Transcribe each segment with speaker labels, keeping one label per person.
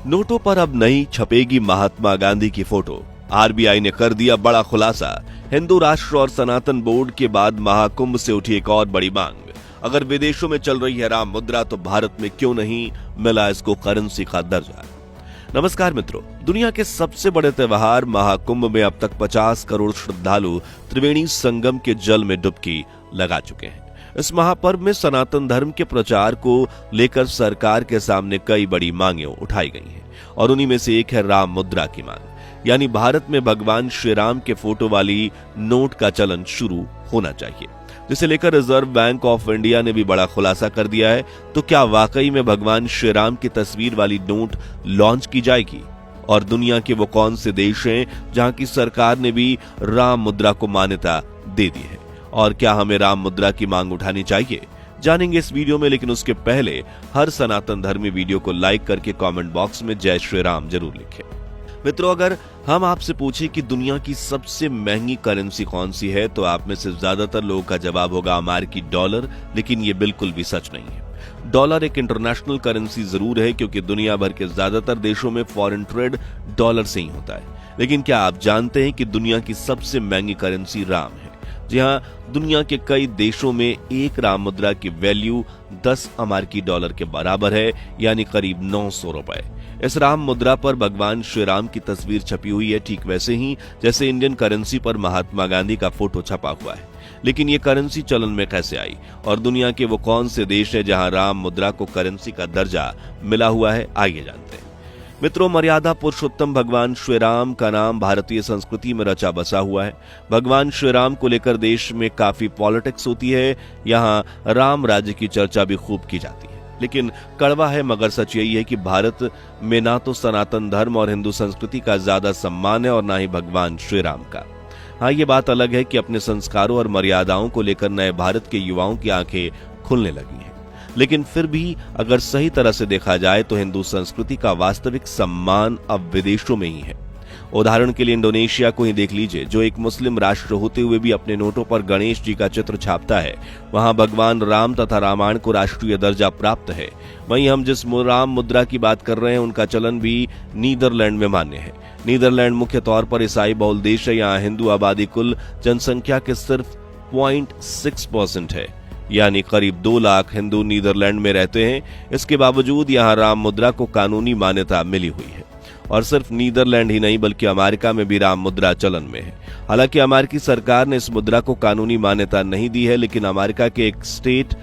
Speaker 1: नोटों पर अब नहीं छपेगी महात्मा गांधी की फोटो। आरबीआई ने कर दिया बड़ा खुलासा। हिंदू राष्ट्र और सनातन बोर्ड के बाद महाकुंभ से उठी एक और बड़ी मांग। अगर विदेशों में चल रही है राम मुद्रा तो भारत में क्यों नहीं मिला इसको करेंसी का दर्जा। नमस्कार मित्रों, दुनिया के सबसे बड़े त्योहार महाकुंभ में अब तक 50 करोड़ श्रद्धालु त्रिवेणी संगम के जल में डुबकी लगा चुके हैं। इस महापर्व में सनातन धर्म के प्रचार को लेकर सरकार के सामने कई बड़ी मांगें उठाई गई हैं और उन्हीं में से एक है राम मुद्रा की मांग, यानी भारत में भगवान श्री राम के फोटो वाली नोट का चलन शुरू होना चाहिए, जिसे लेकर रिजर्व बैंक ऑफ इंडिया ने भी बड़ा खुलासा कर दिया है। तो क्या वाकई में भगवान श्री राम की तस्वीर वाली नोट लॉन्च की जाएगी? और दुनिया के वो कौन से देश हैं जहां की सरकार ने भी राम मुद्रा को मान्यता दे दी है? और क्या हमें राम मुद्रा की मांग उठानी चाहिए? जानेंगे इस वीडियो में, लेकिन उसके पहले हर सनातन धर्मी वीडियो को लाइक करके कमेंट बॉक्स में जय श्री राम जरूर लिखें। मित्रों, अगर हम आपसे पूछें कि दुनिया की सबसे महंगी करेंसी कौन सी है तो आप में से ज्यादातर लोगों का जवाब होगा अमेरिकी डॉलर, लेकिन ये बिल्कुल भी सच नहीं है। डॉलर एक इंटरनेशनल करेंसी जरूर है क्योंकि दुनिया भर के ज्यादातर देशों में फॉरेन ट्रेड डॉलर से ही होता है, लेकिन क्या आप जानते हैं कि दुनिया की सबसे महंगी करेंसी राम है? जी हाँ, दुनिया के कई देशों में एक राम मुद्रा की वैल्यू 10 अमेरिकी डॉलर के बराबर है, यानी करीब 900 रुपए। इस राम मुद्रा पर भगवान श्री राम की तस्वीर छपी हुई है, ठीक वैसे ही जैसे इंडियन करेंसी पर महात्मा गांधी का फोटो छपा हुआ है। लेकिन ये करेंसी चलन में कैसे आई और दुनिया के वो कौन से देश है जहां राम मुद्रा को करेंसी का दर्जा मिला हुआ है? आइए जानते हैं। मित्रों, मर्यादा पुरुषोत्तम भगवान श्री राम का नाम भारतीय संस्कृति में रचा बसा हुआ है। भगवान श्री राम को लेकर देश में काफी पॉलिटिक्स होती है। यहाँ राम राज्य की चर्चा भी खूब की जाती है, लेकिन कड़वा है मगर सच यही है कि भारत में ना तो सनातन धर्म और हिंदू संस्कृति का ज्यादा सम्मान है और ना ही भगवान श्री राम का। हाँ, ये बात अलग है कि अपने संस्कारों और मर्यादाओं को लेकर नए भारत के युवाओं की आंखें खुलने लगी हैं, लेकिन फिर भी अगर सही तरह से देखा जाए तो हिंदू संस्कृति का वास्तविक सम्मान अब विदेशों में ही है। उदाहरण के लिए इंडोनेशिया को ही देख लीजिए, जो एक मुस्लिम राष्ट्र होते हुए भी अपने नोटों पर गणेश जी का चित्र छापता है। वहां भगवान राम तथा रामायण को राष्ट्रीय दर्जा प्राप्त है। वहीं हम जिस राम मुद्रा की बात कर रहे हैं उनका चलन भी नीदरलैंड में मान्य है। नीदरलैंड मुख्य तौर पर ईसाई बहुल देश है। यहाँ हिंदू आबादी कुल जनसंख्या के सिर्फ 0.6% है, यानी करीब 2 लाख हिंदू नीदरलैंड में रहते हैं। इसके बावजूद यहाँ राम मुद्रा को कानूनी मान्यता मिली हुई है और सिर्फ नीदरलैंड ही नहीं बल्कि अमेरिका में भी राम मुद्रा चलन में है। हालांकि अमेरिकी सरकार ने इस मुद्रा को कानूनी मान्यता नहीं दी है, लेकिन अमेरिका के एक स्टेट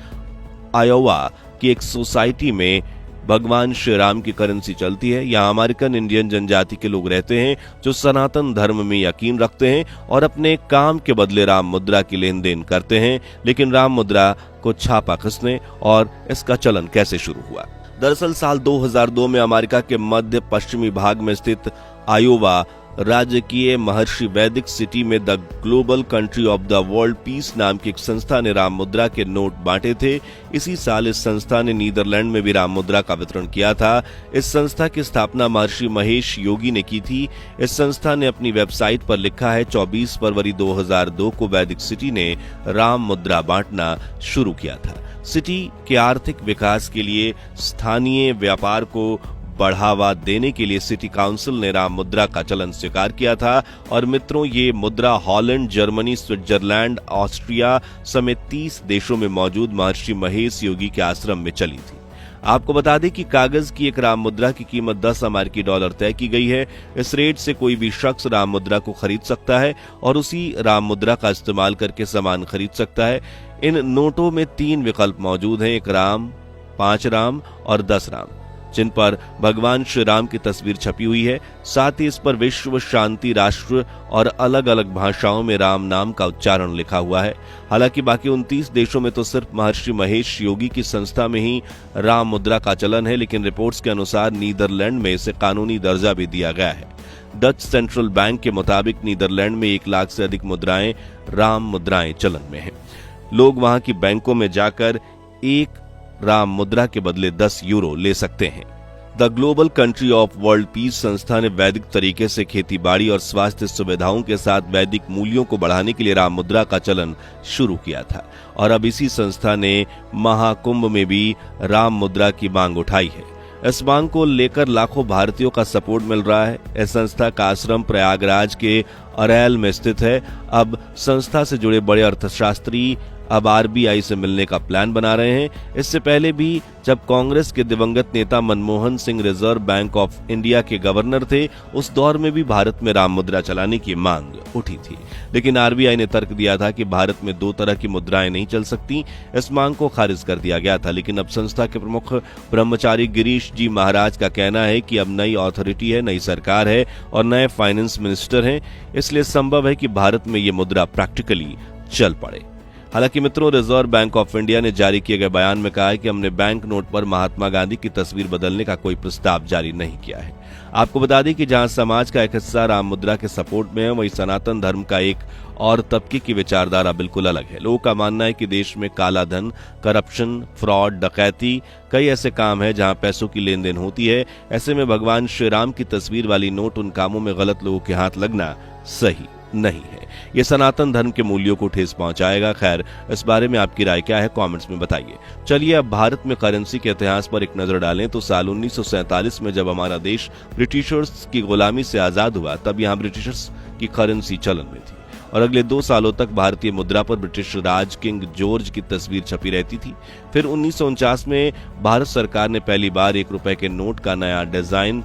Speaker 1: आयोवा की एक सोसाइटी में भगवान श्री राम की करेंसी चलती है। यहाँ अमेरिकन इंडियन जनजाति के लोग रहते हैं जो सनातन धर्म में यकीन रखते हैं और अपने काम के बदले राम मुद्रा की लेन देन करते हैं। लेकिन राम मुद्रा को छापा किसने और इसका चलन कैसे शुरू हुआ? दरअसल साल 2002 में अमेरिका के मध्य पश्चिमी भाग में स्थित आयोवा राज्य की महर्षि वैदिक सिटी में the global country of the world peace नाम की एक संस्था ने राम मुद्रा के नोट बांटे थे। इसी साल इस संस्था ने नीदरलैंड में भी राम मुद्रा का वितरण किया था। इस संस्था की स्थापना महर्षि महेश योगी ने की थी। इस संस्था ने अपनी वेबसाइट पर लिखा है 24 फरवरी 2002 को वैदिक सिटी ने राम मुद्रा बांटना शुरू किया था। सिटी के आर्थिक विकास के लिए स्थानीय व्यापार को बढ़ावा देने के लिए सिटी काउंसिल ने राम मुद्रा का चलन स्वीकार किया था। और मित्रों, ये मुद्रा हॉलैंड, जर्मनी, स्विट्जरलैंड, ऑस्ट्रिया समेत 30 देशों में मौजूद महर्षि महेश योगी के आश्रम में चली थी। आपको बता दें कि कागज की एक राम मुद्रा की कीमत 10 अमेरिकी डॉलर तय की गई है। इस रेट से कोई भी शख्स राम मुद्रा को खरीद सकता है और उसी राम मुद्रा का इस्तेमाल करके सामान खरीद सकता है। इन नोटों में 3 विकल्प मौजूद हैं, 1 राम, 5 राम और 10 राम, जिन पर भगवान श्री राम की तस्वीर छपी हुई है। साथ ही इस पर विश्व शांति, राष्ट्र और अलग अलग भाषाओं में राम नाम का उच्चारण लिखा हुआ है। हालांकि बाकी 29 देशों में तो सिर्फ महर्षि महेश योगी की संस्था में ही राम मुद्रा का चलन है, लेकिन रिपोर्ट्स के अनुसार नीदरलैंड में इसे कानूनी दर्जा भी दिया गया है। डच सेंट्रल बैंक के मुताबिक नीदरलैंड में 1 लाख से अधिक मुद्राएं राम मुद्राएं चलन में हैं। लोग वहां की बैंकों में जाकर 1 राम मुद्रा के बदले 10 यूरो ले सकते हैं। The global country of world peace संस्था ने वैदिक तरीके से खेती बाड़ी और स्वास्थ्य सुविधाओं के साथ वैदिक मूल्यों को बढ़ाने के लिए राम मुद्रा का चलन शुरू किया था और अब इसी संस्था ने महाकुंभ में भी राम मुद्रा की मांग उठाई है। इस मांग को लेकर लाखों भारतीयों का सपोर्ट मिल रहा है। इस संस्था का आश्रम प्रयागराज के अरैल में स्थित है। अब संस्था से जुड़े बड़े अर्थशास्त्री अब आरबीआई से मिलने का प्लान बना रहे हैं। इससे पहले भी जब कांग्रेस के दिवंगत नेता Manmohan Singh reserve bank of India के गवर्नर थे, उस दौर में भी भारत में राम मुद्रा चलाने की मांग उठी थी, लेकिन आरबीआई ने तर्क दिया था कि भारत में 2 तरह की मुद्राएं नहीं चल सकती। इस मांग को खारिज कर दिया गया था। लेकिन अब संस्था के प्रमुख ब्रह्मचारी गिरीश जी महाराज का कहना है कि अब नई अथॉरिटी है, नई सरकार है और नए फाइनेंस मिनिस्टर हैं, इसलिए संभव है कि भारत में ये मुद्रा प्रैक्टिकली चल पड़े। हालांकि मित्रों, रिजर्व बैंक ऑफ इंडिया ने जारी किए गए बयान में कहा है कि हमने बैंक नोट पर महात्मा गांधी की तस्वीर बदलने का कोई प्रस्ताव जारी नहीं किया है। आपको बता दें कि जहां समाज का एक हिस्सा राम मुद्रा के सपोर्ट में है, वहीं सनातन धर्म का एक और तबके की विचारधारा बिल्कुल अलग है। लोगों का मानना है कि देश में काला धन, करप्शन, फ्रॉड, डकैती, कई ऐसे काम है जहां पैसों की लेन देन होती है। ऐसे में भगवान श्री राम की तस्वीर वाली नोट उन कामों में गलत लोगों के हाथ लगना सही नहीं है। ये सनातन धर्म के मूल्यों को ठेस पहुंचाएगा। खैर, इस बारे में आपकी राय क्या है, कमेंट्स में बताइए। चलिए अब भारत में करेंसी के इतिहास पर एक नजर डालें तो साल 1947 में जब हमारा देश ब्रिटिशर्स की गुलामी से आजाद हुआ, तब यहाँ ब्रिटिशर्स की करेंसी चलन में थी और अगले 2 सालों तक भारतीय मुद्रा पर ब्रिटिश राज किंग जॉर्ज की तस्वीर छपी रहती थी। फिर 1949 में भारत सरकार ने पहली बार 1 रुपए के नोट का नया डिजाइन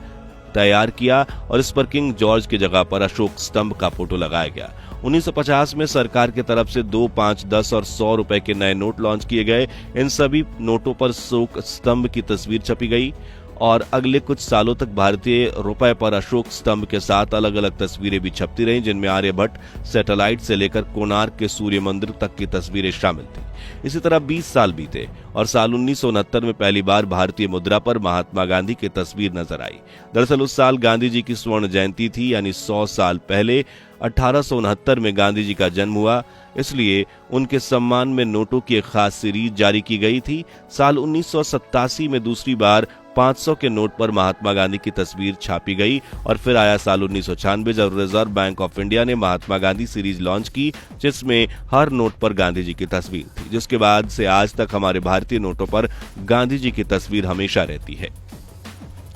Speaker 1: तैयार किया और इस पर किंग जॉर्ज की जगह पर अशोक स्तंभ का फोटो लगाया गया। 1950 में सरकार की तरफ से 2, 5, 10 और 100 रुपए के नए नोट लॉन्च किए गए। इन सभी नोटों पर अशोक स्तंभ की तस्वीर छपी गई और अगले कुछ सालों तक भारतीय रुपए पर अशोक स्तंभ के साथ अलग अलग तस्वीरें भी छपती रहीं, जिनमें आर्यभट्ट सैटेलाइट से लेकर कोणार्क के सूर्य मंदिर तक की तस्वीरें शामिल थी। इसी तरह 20 साल बीते और साल 1969 में पहली बार भारतीय मुद्रा पर महात्मा गांधी की तस्वीर नजर आई। दरअसल उस साल गांधी जी की स्वर्ण जयंती थी, यानी 100 साल पहले 1869 में गांधी जी का जन्म हुआ, इसलिए उनके सम्मान में नोटों की एक खास सीरीज जारी की गई थी। साल 1987 में दूसरी बार 500 के नोट पर महात्मा गांधी की तस्वीर छापी गई और फिर आया साल 1996 जब रिजर्व बैंक ऑफ इंडिया ने महात्मा गांधी सीरीज लॉन्च की, जिसमें हर नोट पर गांधी जी की तस्वीर थी, जिसके बाद से आज तक हमारे भारतीय नोटों पर गांधी जी की तस्वीर हमेशा रहती है।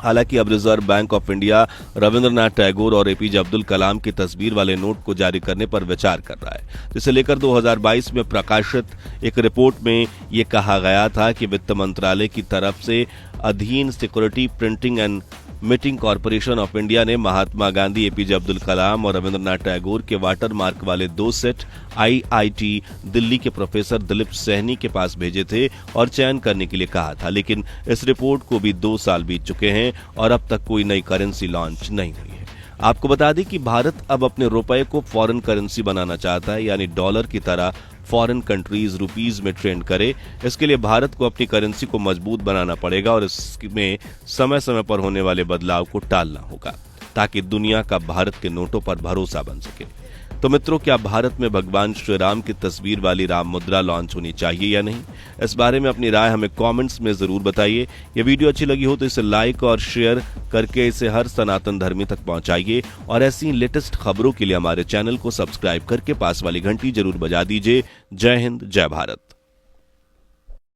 Speaker 1: हालांकि अब reserve bank of India Rabindranath Tagore और एपीजे अब्दुल कलाम की तस्वीर वाले नोट को जारी करने पर विचार कर रहा है, जिसे लेकर 2022 में प्रकाशित एक रिपोर्ट में ये कहा गया था कि वित्त मंत्रालय की तरफ से अधीन security printing and meeting corporation of India ने महात्मा गांधी, एपीजे अब्दुल कलाम और रविंद्रनाथ टैगोर के वाटरमार्क वाले 2 सेट आईआईटी दिल्ली के प्रोफेसर दिलीप सहनी के पास भेजे थे और चयन करने के लिए कहा था। लेकिन इस रिपोर्ट को भी 2 साल बीत चुके हैं और अब तक कोई नई करेंसी लॉन्च नहीं हुई है। आपको बता दें कि भारत अब अपने रुपए को फॉरेन करेंसी बनाना चाहता है, यानी डॉलर की तरह फॉरेन कंट्रीज रुपीज में ट्रेंड करे। इसके लिए भारत को अपनी करेंसी को मजबूत बनाना पड़ेगा और इसमें समय समय पर होने वाले बदलाव को टालना होगा ताकि दुनिया का भारत के नोटों पर भरोसा बन सके। तो मित्रों, क्या भारत में भगवान श्री राम की तस्वीर वाली राम मुद्रा लॉन्च होनी चाहिए या नहीं? इस बारे में अपनी राय हमें कमेंट्स में जरूर बताइए। ये वीडियो अच्छी लगी हो तो इसे लाइक और शेयर करके इसे हर सनातन धर्मी तक पहुंचाइए और ऐसी लेटेस्ट खबरों के लिए हमारे चैनल को सब्सक्राइब करके पास वाली घंटी जरूर बजा दीजिए। जय हिंद, जय भारत।